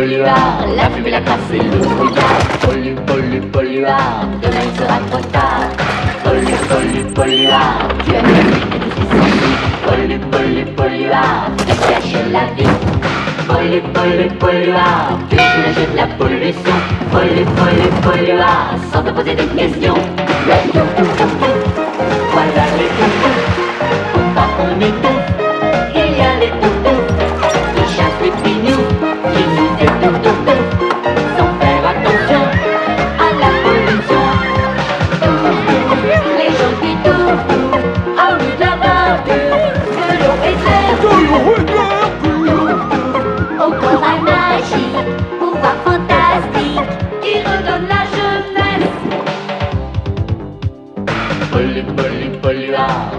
polluard, la fumée, la crasse et le brouillard. Polluard, demain il sera trop tard. Polluard, tu aimes la vie et tout ce qui s'ensuit. Polluard, tu caches la vie. Polluard, tu joues le jeu de la pollution. Polluard, sans te poser de questions. Le tout, voilà les toutous. Faut pas qu'on étouffe, il y a les toutous qui chassent les pignous, qui nous étouffent sans faire attention à la pollution. Les gens qui touffent, en nous de la verdure, de l'eau et de l'air pur. Au corail magique, pouvoir fantastique qui redonne la jeunesse. Polluard.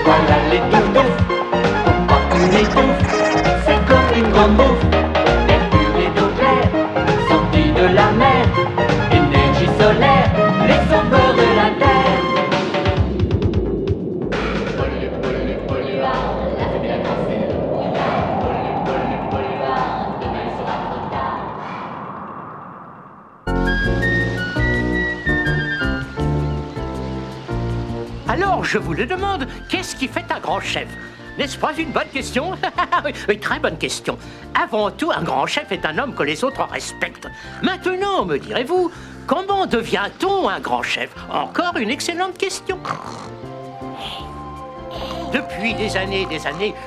Voilà les toutous, faut pas qu'on étouffe, c'est comme une grande bouffe. L'air pur et d'eau claire, sortie de la mer, énergie solaire, les sauveurs de la terre. Polluard, la fumée, la crasse et le brouillard. Polluard, demain il sera trop tard. Alors, je vous le demande, qu'est-ce qui fait un grand chef? N'est-ce pas une bonne question? Oui, très bonne question. Avant tout, un grand chef est un homme que les autres respectent. Maintenant, me direz-vous, comment devient-on un grand chef? Encore une excellente question. Depuis des années,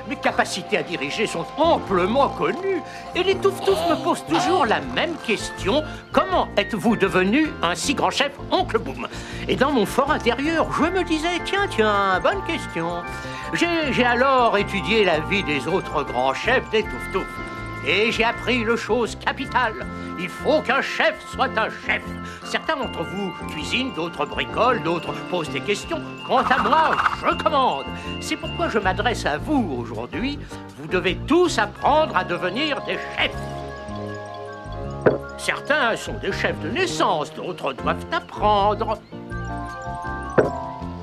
mes capacités à diriger sont amplement connues. Et les toufs-toufs me posent toujours la même question. Comment êtes-vous devenu un si grand chef, Oncle Boom? Et dans mon fort intérieur, je me disais, tiens, bonne question. J'ai alors étudié la vie des autres grands chefs des toufs-toufs. Et j'ai appris une chose capitale. Il faut qu'un chef soit un chef. Certains d'entre vous cuisinent, d'autres bricolent, d'autres posent des questions. Quant à moi, je commande. C'est pourquoi je m'adresse à vous aujourd'hui. Vous devez tous apprendre à devenir des chefs. Certains sont des chefs de naissance, d'autres doivent apprendre.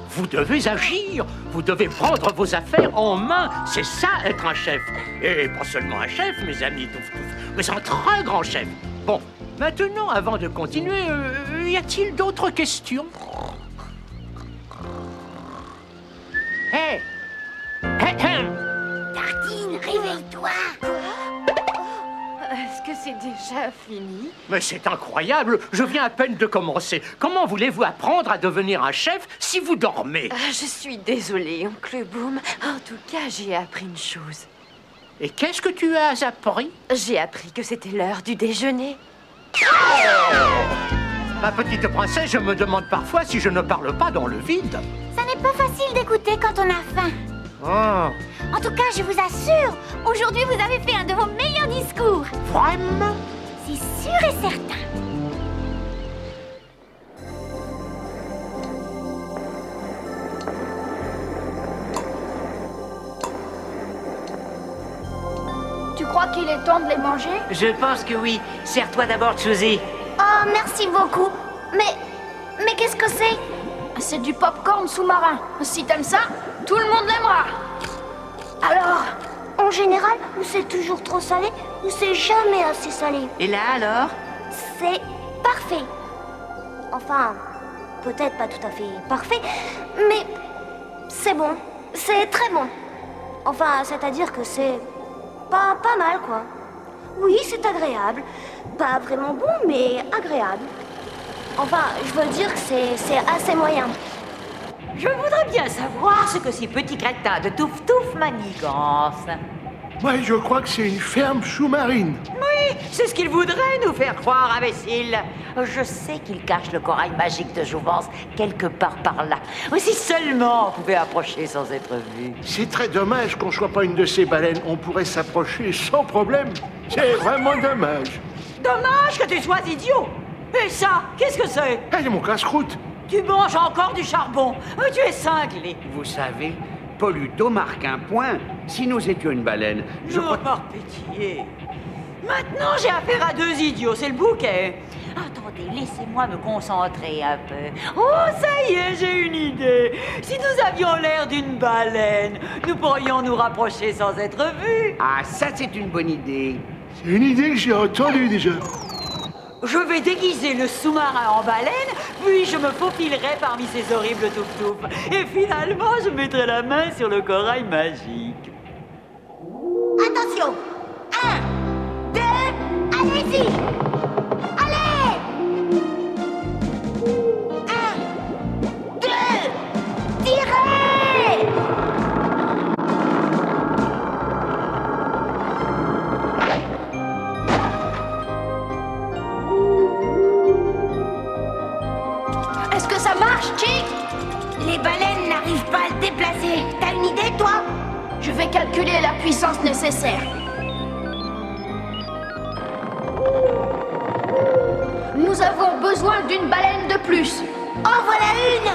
Vous devez agir, vous devez prendre vos affaires en main. C'est ça, être un chef. Et pas seulement un chef, mes amis touf-touf, mais un très grand chef. Bon, maintenant, avant de continuer, y a-t-il d'autres questions? Hé! Tartine, réveille-toi! Est-ce que c'est déjà fini? Mais c'est incroyable, je viens à peine de commencer. Comment voulez-vous apprendre à devenir un chef si vous dormez? Je suis désolée, Oncle Boom. En tout cas, j'ai appris une chose. Et qu'est-ce que tu as appris? J'ai appris que c'était l'heure du déjeuner. Ma petite princesse, je me demande parfois si je ne parle pas dans le vide. Ça n'est pas facile d'écouter quand on a faim. Oh, En tout cas, je vous assure, aujourd'hui vous avez fait un de vos meilleurs discours. vraiment? C'est sûr et certain. Tu crois qu'il est temps de les manger? Je pense que oui. Sers-toi d'abord, Suzy. Oh, merci beaucoup. Mais qu'est-ce que c'est? C'est du pop-corn sous-marin. Si t'aimes ça, tout le monde l'aimera. Alors, En général, ou c'est toujours trop salé, ou c'est jamais assez salé. Et là, alors? C'est parfait. Enfin, peut-être pas tout à fait parfait, mais c'est bon. C'est très bon. Enfin, c'est-à-dire que c'est pas mal, quoi. Oui, c'est agréable. Pas vraiment bon, mais agréable. Enfin, je veux dire que c'est assez moyen. Je voudrais bien savoir ce que ces petits crétins de touf-touf manigancent. Moi, je crois que c'est une ferme sous-marine. Oui, c'est ce qu'ils voudraient nous faire croire, imbécile. Je sais qu'ils cachent le corail magique de Jouvence quelque part par là. Mais si seulement on pouvait approcher sans être vu. C'est très dommage qu'on soit pas une de ces baleines. On pourrait s'approcher sans problème. C'est vraiment dommage. Dommage que tu sois idiot. Et ça, qu'est-ce que c'est? Allez, mon casse-croûte. Tu manges encore du charbon. Tu es cinglé. Vous savez, Poluto marque un point. Si nous étions une baleine, je crois... Par pitié. Maintenant, j'ai affaire à deux idiots, c'est le bouquet. Attendez, laissez-moi me concentrer un peu. Oh, ça y est, j'ai une idée. Si nous avions l'air d'une baleine, nous pourrions nous rapprocher sans être vus. Ah, ça c'est une bonne idée. C'est une idée que j'ai entendue déjà. Je vais déguiser le sous-marin en baleine, puis je me faufilerai parmi ces horribles touf-touf. Et finalement, je mettrai la main sur le corail magique. Attention! 1, 2, allez-y! Allez! 1, 2, tirez! Est-ce que ça marche, Chick? Les baleines n'arrivent pas à le déplacer. T'as une idée, toi? Je vais calculer la puissance nécessaire. Nous avons besoin d'une baleine de plus. En voilà une!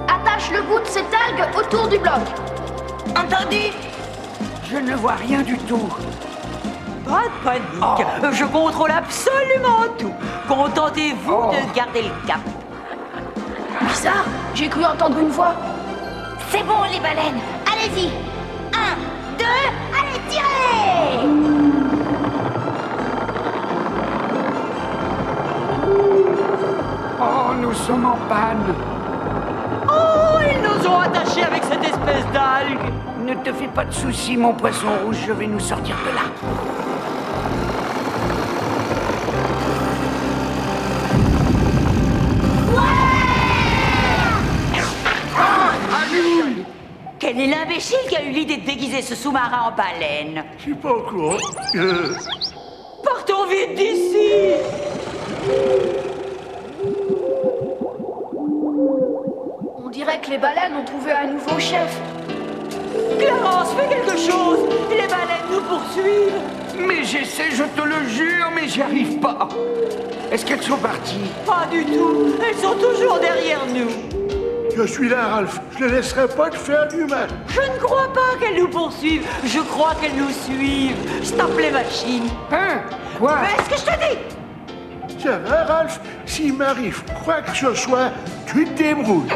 Attache le bout de cette algue autour du bloc. Entendu? Je ne vois rien du tout. Pas de panique, je contrôle absolument tout. Contentez-vous de garder le cap. Bizarre, j'ai cru entendre une voix. C'est bon, les baleines. Allez-y. 1, 2, allez, tirez! Oh, nous sommes en panne. Oh, ils nous ont attachés avec cette espèce d'algue. Ne te fais pas de soucis, mon poisson rouge, je vais nous sortir de là. Quel est l'imbécile qui a eu l'idée de déguiser ce sous-marin en baleine? Je suis pas au courant. Partons vite d'ici! On dirait que les baleines ont trouvé un nouveau chef. Clarence, fais quelque chose! Les baleines nous poursuivent! Mais j'essaie, je te le jure, mais j'y arrive pas. Est-ce qu'elles sont parties? Pas du tout! Elles sont toujours derrière nous! Je suis là, Ralph. Je ne laisserai pas te faire du mal. Je ne crois pas qu'elles nous poursuivent! Je crois qu'elles nous suivent! Stoppe les machines! Hein? Quoi? Fais ce que je te dis! Ça va, Ralph? S'il m'arrive quoi que ce soit, tu te débrouilles.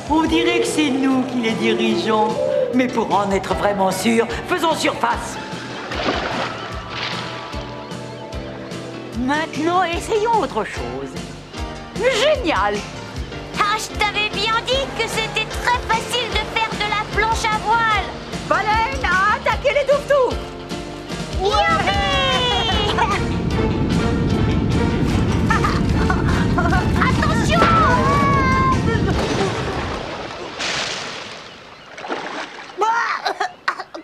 On dirait que c'est nous qui les dirigeons. Mais pour en être vraiment sûr, faisons surface. Maintenant, essayons autre chose. Génial! Ah, je t'avais bien dit que c'était très facile de faire de la planche à voile. Baleine, à attaquer les touf-toufs! Youpi! Attention!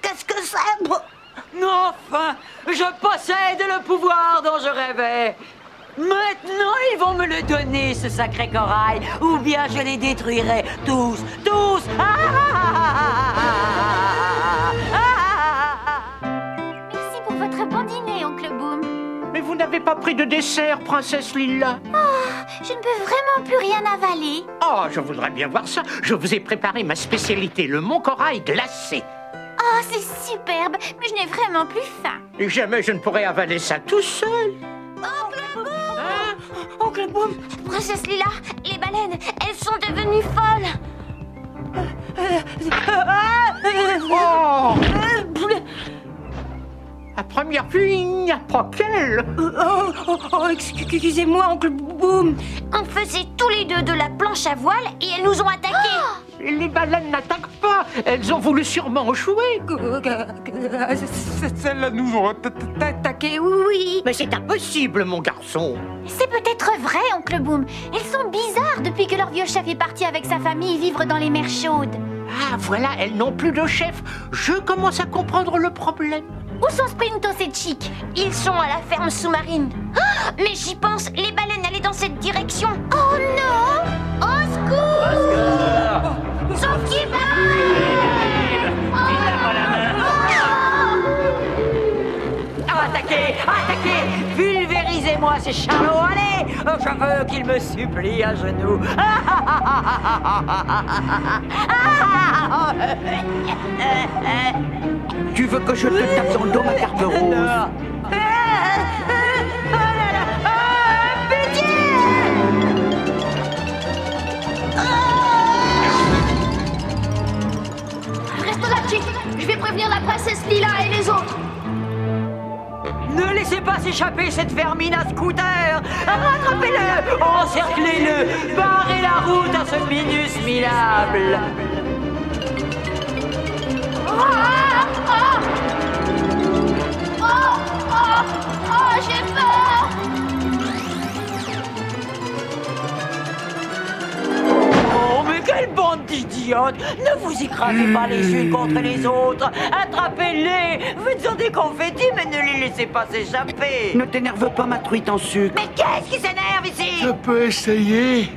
Qu'est-ce que c'est? Enfin, je possède le pouvoir dont je rêvais. Maintenant, ils vont me le donner, ce sacré corail, ou bien je les détruirai tous, tous. Merci pour votre bon dîner, Oncle Boom. Mais vous n'avez pas pris de dessert, princesse Lilla? Je ne peux vraiment plus rien avaler. Oh, je voudrais bien voir ça. Je vous ai préparé ma spécialité, le Mont Corail glacé. Oh, c'est superbe, mais je n'ai vraiment plus faim. Et jamais je ne pourrais avaler ça tout seul. Oncle Boom! Oncle Boom, Princesse Lila, les baleines, elles sont devenues folles. Oh! À première vue, il n'y a pas qu'elle. excusez-moi, Oncle Boom. On faisait tous les deux de la planche à voile et elles nous ont attaqués. Les baleines n'attaquent pas. Elles ont voulu sûrement échouer. Celles-là nous ont attaqué. Oui, Mais c'est impossible, mon garçon. c'est peut-être vrai, Oncle Boom. Elles sont bizarres depuis que leur vieux chef est parti avec sa famille vivre dans les mers chaudes. Ah, voilà, elles n'ont plus de chef. Je commence à comprendre le problème. Où sont Sprintos et Chick? Ils sont à la ferme sous-marine. Ah, mais j'y pense, les baleines allaient dans cette direction. Oh non! Au secours! Sauf qui Attaquez, attaquez! Pulvérisez Laissez-moi ces charlots aller. Je veux qu'ils me supplient à genoux. Tu veux que je te tape dans le dos, ma carte rose? Reste là, Chick. Je vais prévenir la princesse Lila et les autres. Ne laissez pas s'échapper cette vermine à scooter. Rattrapez-le, encerclez-le, barrez la route à ce minus minable. J'ai peur. Oh, mais quelle bande d'idiotes! Ne vous écrasez pas les unes contre les autres! Attrapez-les! Faites-en des confettis, mais ne les laissez pas s'échapper! Ne t'énerve pas, ma truite en sucre. Mais qu'est-ce qui s'énerve ici? Je peux essayer.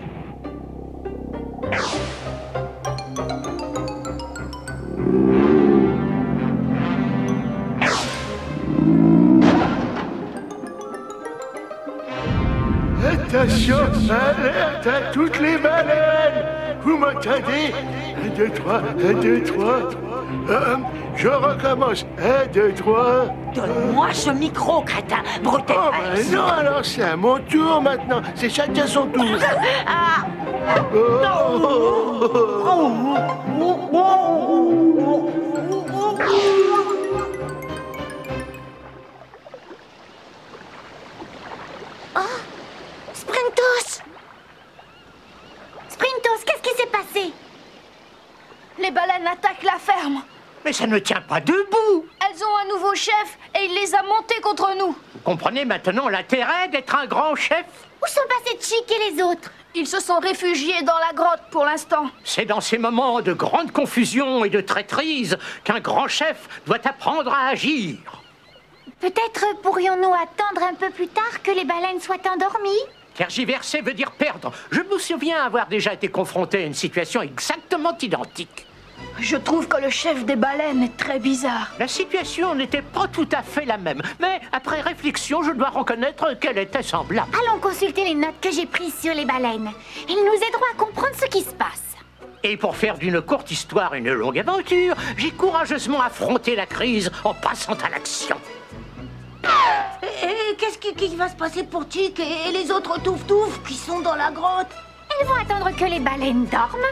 Attention, alerte à toutes les baleines. Vous m'entendez? 1, 2, 3, 1, 2, 3. Je recommence. 1, 2, 3. Donne-moi ce micro, crétin! Brutal! Oh, ben non, alors c'est à mon tour maintenant. C'est chacun son tour. Ah! Sprintos! Sprintos, qu'est-ce qui s'est passé? Les baleines attaquent la ferme. Mais ça ne tient pas debout. Elles ont un nouveau chef et il les a montés contre nous. Vous comprenez maintenant l'intérêt d'être un grand chef? Où sont passés Chick et les autres? Ils se sont réfugiés dans la grotte pour l'instant. C'est dans ces moments de grande confusion et de traîtrise qu'un grand chef doit apprendre à agir. Peut-être pourrions-nous attendre un peu plus tard que les baleines soient endormies? Tergiverser veut dire perdre. Je me souviens avoir déjà été confronté à une situation exactement identique. Je trouve que le chef des baleines est très bizarre. La situation n'était pas tout à fait la même, mais après réflexion, je dois reconnaître qu'elle était semblable. Allons consulter les notes que j'ai prises sur les baleines. Elles nous aideront à comprendre ce qui se passe. Et pour faire d'une courte histoire une longue aventure, j'ai courageusement affronté la crise en passant à l'action. Et qu'est-ce qui va se passer pour Chick et les autres touf-touf qui sont dans la grotte? Elles vont attendre que les baleines dorment?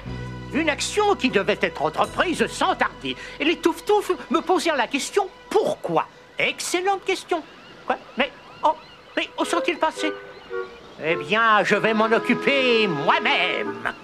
Une action qui devait être entreprise sans tarder. Et les touf-touf me posèrent la question « Pourquoi ?» Excellente question. Quoi? Mais où sont-ils passés? Eh bien, je vais m'en occuper moi-même.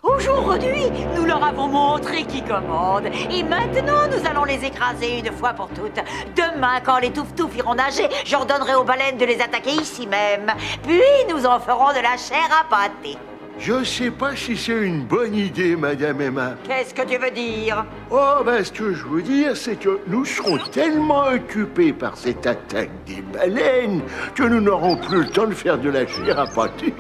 Aujourd'hui, nous leur avons montré qui commande. Et maintenant, nous allons les écraser une fois pour toutes. Demain, quand les touf-touf iront nager, j'ordonnerai aux baleines de les attaquer ici même. Puis, nous en ferons de la chair à pâté. Je sais pas si c'est une bonne idée, Madame Emma. Qu'est-ce que tu veux dire? Oh, ben, ce que je veux dire, c'est que nous serons tellement occupés par cette attaque des baleines que nous n'aurons plus le temps de faire de la chair à pâté.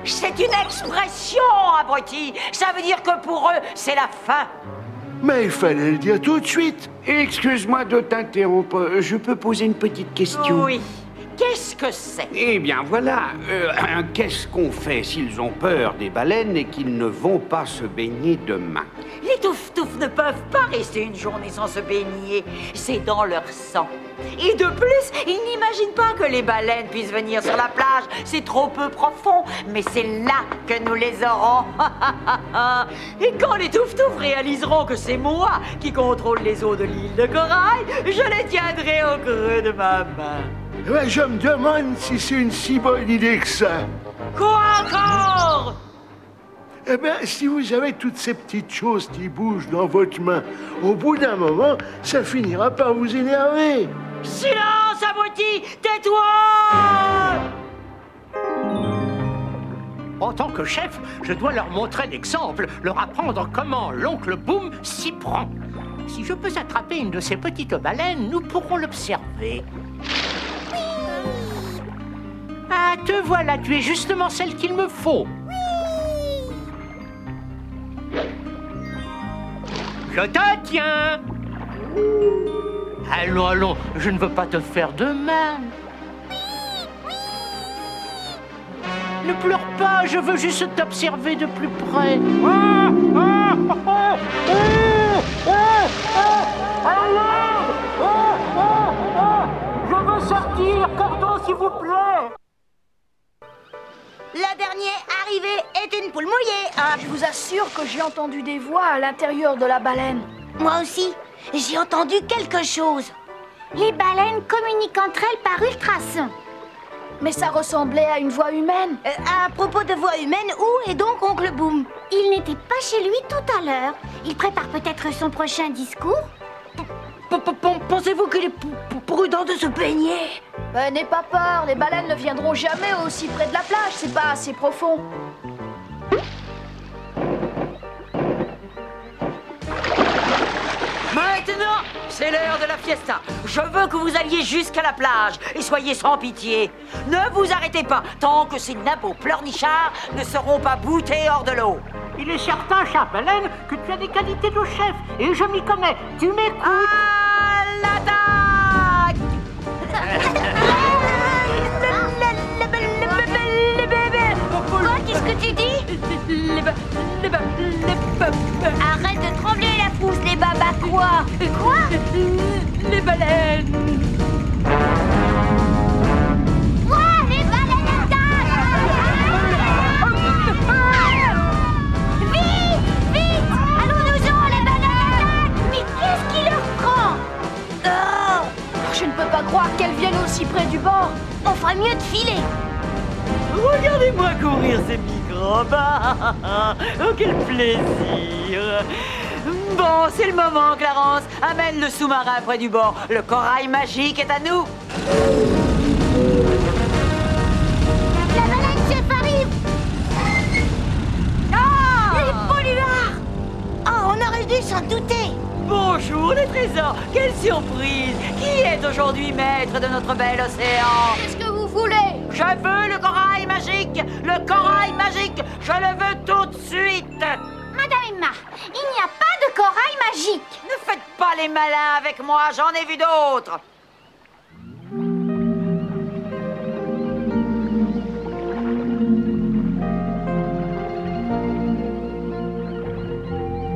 C'est une expression, abruti. Ça veut dire que pour eux, c'est la fin. Mais il fallait le dire tout de suite. Excuse-moi de t'interrompre. Je peux poser une petite question? Oui. Qu'est-ce que c'est? Eh bien, voilà. Qu'est-ce qu'on fait s'ils ont peur des baleines et qu'ils ne vont pas se baigner demain? Les touf-touf ne peuvent pas rester une journée sans se baigner. C'est dans leur sang. Et de plus, ils n'imaginent pas que les baleines puissent venir sur la plage. C'est trop peu profond. Mais c'est là que nous les aurons. Et quand les touf-touf réaliseront que c'est moi qui contrôle les eaux de l'île de corail, je les tiendrai au creux de ma main. Ben, je me demande si c'est une si bonne idée que ça. Quoi encore? Eh bien, si vous avez toutes ces petites choses qui bougent dans votre main, au bout d'un moment, ça finira par vous énerver. Silence, abruti! Tais-toi! En tant que chef, je dois leur montrer l'exemple, leur apprendre comment l'oncle Boom s'y prend. Si je peux attraper une de ces petites baleines, nous pourrons l'observer. Ah, te voilà, tu es justement celle qu'il me faut. Je te tiens. Allons, allons, je ne veux pas te faire de mal. Ne pleure pas, je veux juste t'observer de plus près. Je veux sortir, cordon, s'il vous plaît. La dernière arrivée est une poule mouillée. Ah, Je vous assure que j'ai entendu des voix à l'intérieur de la baleine. moi aussi, j'ai entendu quelque chose. Les baleines communiquent entre elles par ultrasons. Mais ça ressemblait à une voix humaine. À propos de voix humaine, où est donc Oncle Boom? Il n'était pas chez lui tout à l'heure. Il prépare peut-être son prochain discours? Pensez-vous qu'il est prudent de se baigner? N'aie pas peur, les baleines ne viendront jamais aussi près de la plage, c'est pas assez profond. Maintenant, c'est l'heure de la fiesta. Je veux que vous alliez jusqu'à la plage et soyez sans pitié. Ne vous arrêtez pas tant que ces nabeaux pleurnichards ne seront pas boutés hors de l'eau. Il est certain, chère baleine, que tu as des qualités de chef, et je m'y connais. Tu m'écoutes. À l'attaque! Quoi? Qu'est-ce que tu dis? Arrête de trembler la frousse, les babas, quoi? Quoi? Les baleines! Quoi? Les baleines attaquent! Vite! Vite! Allons-nous-en, les baleines attaquent! Mais qu'est-ce qui leur prend? Oh! Je ne peux pas croire qu'elles viennent aussi près du bord. On ferait mieux de filer. Regardez-moi courir ces microbes. Oh, quel plaisir. Bon, c'est le moment, Clarence. Amène le sous-marin près du bord. Le corail magique est à nous. La baleine chef arrive! Ah! Les polluards! Oh, on aurait dû s'en douter! Bonjour les trésors. Quelle surprise. Qui est aujourd'hui maître de notre bel océan? Qu'est-ce que vous voulez? Je veux le corail magique. Le corail magique. Je le veux tout de suite. Madame Emma, il n'y a pas de corail magique! Ne faites pas les malins avec moi. J'en ai vu d'autres.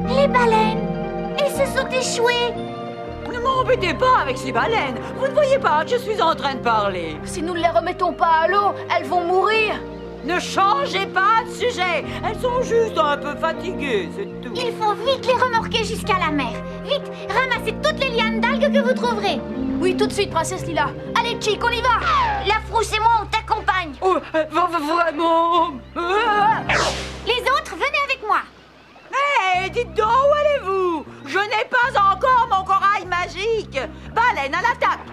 Les baleines! Elles se sont échouées! Ne m'embêtez pas avec ces baleines. Vous ne voyez pas que je suis en train de parler. Si nous ne les remettons pas à l'eau, elles vont mourir. Ne changez pas de sujet. Elles sont juste un peu fatiguées, c'est tout. Il faut vite les remorquer jusqu'à la mer. Vite, ramassez toutes les lianes d'algues que vous trouverez. Oui, tout de suite, princesse Lila. Allez, Chick, on y va. La frousse et moi, on t'accompagne. Oh, vraiment. Les autres, venez avec moi. Hé, dites donc, où allez-vous? Je n'ai pas encore mon corail magique. Baleine à l'attaque.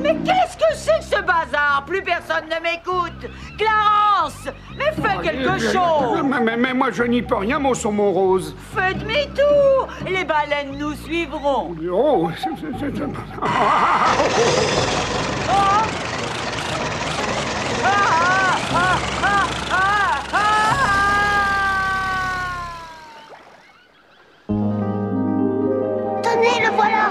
Mais qu'est-ce que c'est que ce bazar? Plus personne ne m'écoute. Clarence, mais fais quelque chose. Mais moi, je n'y peux rien, mon saumon rose. Fais demi-tour. Les baleines nous suivront. Oh, Tenez, le voilà.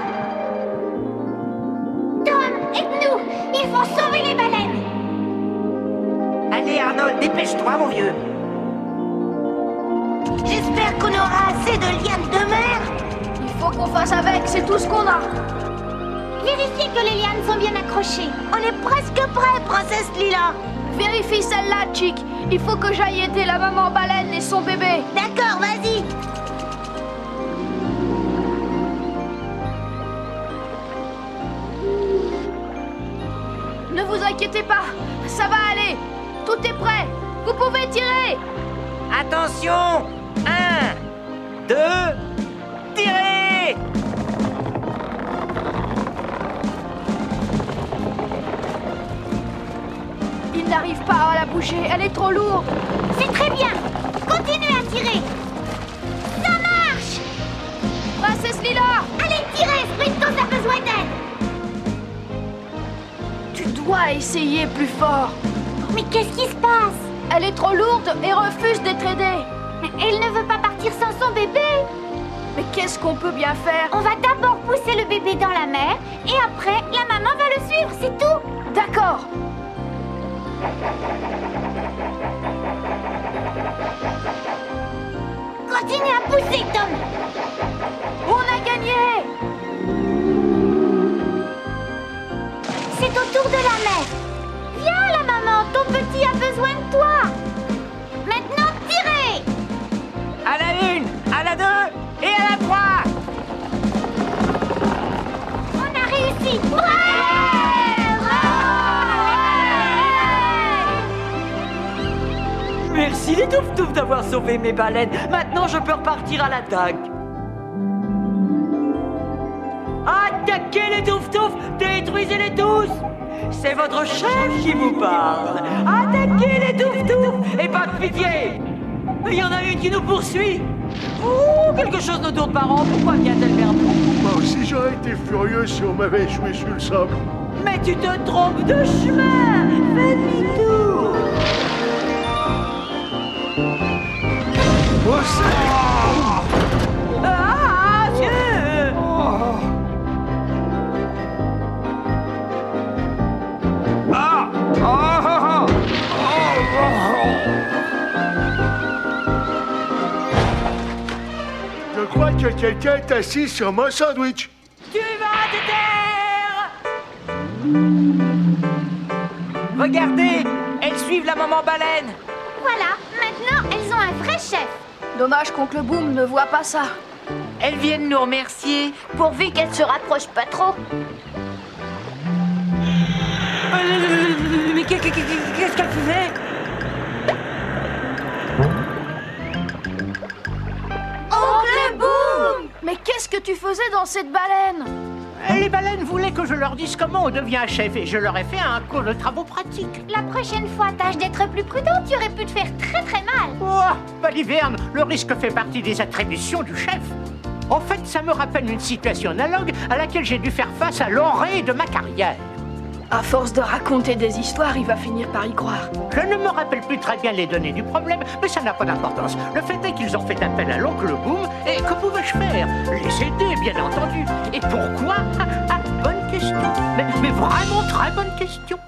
Tom, aide-nous. Il faut sauver les baleines. Allez, Arnold, dépêche-toi, mon vieux. J'espère qu'on aura assez de lianes de mer. Il faut qu'on fasse avec, c'est tout ce qu'on a. Vérifiez que les lianes sont bien accrochées. On est presque prêt, princesse Lila. Vérifie celle-là, Chick. Il faut que j'aille aider la maman baleine et son bébé. D'accord, vas-y. Ne vous inquiétez pas, ça va aller. Tout est prêt. Vous pouvez tirer. Attention! 1, 2, tirez! Il n'arrive pas à la bouger, elle est trop lourde. C'est très bien. Continuez à tirer. Ça marche. Princesse Lila, Allez, tirez. Sprintos a besoin d'aide. tu dois essayer plus fort. Mais qu'est-ce qui se passe? Elle est trop lourde et refuse d'être aidée. Mais elle ne veut pas partir sans son bébé. Mais qu'est-ce qu'on peut bien faire? On va d'abord pousser le bébé dans la mer et après, la maman va le suivre, c'est tout. D'accord. pousser, Tom. On a gagné! C'est au tour de la mère. Viens là, maman, ton petit a besoin de toi. Maintenant, tirez. À la 1, à la 2 et à la 3. On a réussi. Bravo! Merci les Touf-Touf d'avoir sauvé mes baleines. Maintenant, je peux repartir à l'attaque. Attaquez les Touf-Touf! Détruisez-les tous! C'est votre chef qui vous parle. Attaquez les Touf-Touf! Et pas de pitié! Il y en a une qui nous poursuit! Ouh, quelque chose ne tourne pas rond. Pourquoi vient-elle vers nous? Moi aussi, j'aurais été furieux si on m'avait échoué sur le sable. Mais tu te trompes de chemin! Fais demi-tour! Oh, c'est... Ah, Dieu! Je crois que quelqu'un est assis sur mon sandwich. Tu vas te taire! Regardez, elles suivent la maman baleine. Voilà, maintenant, elles ont un vrai chef. Dommage qu'Oncle Boom ne voit pas ça. Elles viennent nous remercier. Pourvu qu'elles se rapprochent pas trop. Mais qu'est-ce qu'elle faisait? Oncle Boom! Mais qu'est-ce que tu faisais dans cette baleine? Les baleines voulaient que je leur dise comment on devient chef et je leur ai fait un cours de travaux pratiques. La prochaine fois, tâche d'être plus prudent, tu aurais pu te faire très très mal. Oh, Baliverne, le risque fait partie des attributions du chef. En fait, ça me rappelle une situation analogue à laquelle j'ai dû faire face à l'orée de ma carrière. À force de raconter des histoires, il va finir par y croire. Je ne me rappelle plus très bien les données du problème, mais ça n'a pas d'importance. Le fait est qu'ils ont fait appel à l'oncle Boom, et que pouvais-je faire? Les aider, bien entendu. Et pourquoi? Bonne question. Mais vraiment très bonne question.